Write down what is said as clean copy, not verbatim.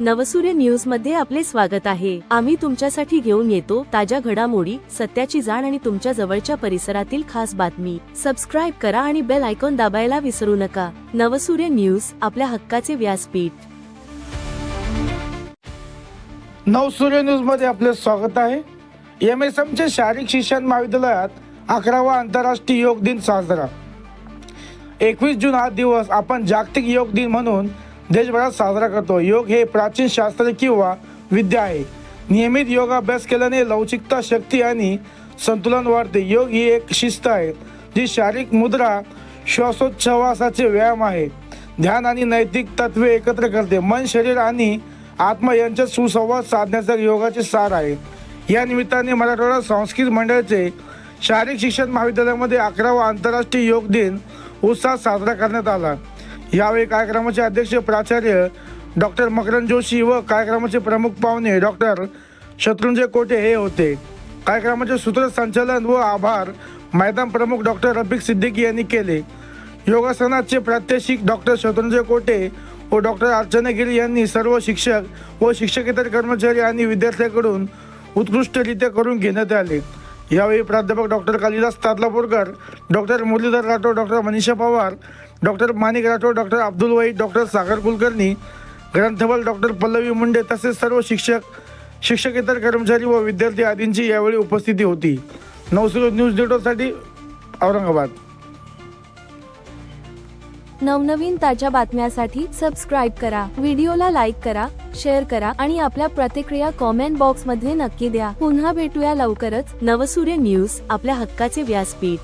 नवसूर्य news मध्ये आपले स्वागत आहे। आम्ही तुमच्यासाठी घेऊन येतो ताज्या घडामोडी, सत्याची जाण आणि तुमच्या जवळच्या परिसरातील खास बातमी। सबस्क्राइब करा आणि बेल आयकॉन दाबायला विसरू नका। नवसूर्य न्यूज, आपल्या हक्काचे व्यासपीठ। नवसूर्य न्यूज मध्ये आपले स्वागत आहे। MSM चे शारीरिक शिक्षण महाविद्यालयात 11वा आंतरराष्ट्रीय योग दिन साजरा। 21 जून हा दिवस आपण जागतिक योग दिन म्हणून देशभरात साजरा करतो। योग हे प्राचीन शास्त्र किंवा विद्या आहे। नियमित योग अभ्यास केल्याने लवचिकता, शक्ती आणि संतुलन वाढते। योग ही एक शिस्त आहे जी शारीरिक मुद्रा, श्वासोच्छवासाचे व्यायाम आहे, ध्यान आणि नैतिक तत्त्वे एकत्र करते। मन, शरीर आणि आत्मा यांच्यात सुसंवाद साधण्याचा योगाचे सार आहे। या निमित्ताने मराठवाडा सांस्कृतिक मंडळाचे शारीरिक शिक्षण महाविद्यालयामध्ये 11वा आंतरराष्ट्रीय योग दिन उत्साहात साजरा करण्यात आला। यावेळी कार्यक्रमाचे अध्यक्ष प्राचार्य डॉक्टर मकरंद जोशी व कार्यक्रमाचे प्रमुख पाहुणे डॉक्टर शत्रुंजय कोटे हे होते। कार्यक्रमाचे सूत्रसंचालन व आभार मैदान प्रमुख डॉक्टर रफिक सिद्दीकी यांनी केले। योगासनाचे प्रात्यक्षिक डॉक्टर शत्रुंजय कोटे व डॉक्टर अर्चना गिरी यांनी सर्व शिक्षक व शिक्षकेतर कर्मचारी आणि विद्यार्थ्यांकडून उत्कृष्टरित्या करून घेण्यात आले। यावेळी प्राध्यापक doctor Kalidas Tadlapurkar, doctor Murlidhar Rathod, doctor Manisha Pawar, doctor Manik Rathod, doctor Abdul Waheed, doctor Sagar Kulkarni, ग्रंथपाल डॉक्टर पल्लवी मुंडे तसेच सर्व शिक्षक, शिक्षकेतर कर्मचारी व विद्यार्थी आदींची यावेळी उपस्थिती होती। नवसूर्य न्यूज डेटोसाठी औरंगाबाद। नवनवीन ताज्या बातम्यांसाठी सबस्क्राइब करा, व्हिडिओला लाईक करा, शेअर करा आणि आपल्या प्रतिक्रिया कमेंट बॉक्स मध्ये नक्की द्या। पुन्हा भेटूया लवकरच। नवसूर्य न्यूज, आपल्या हक्काचे व्यासपीठ।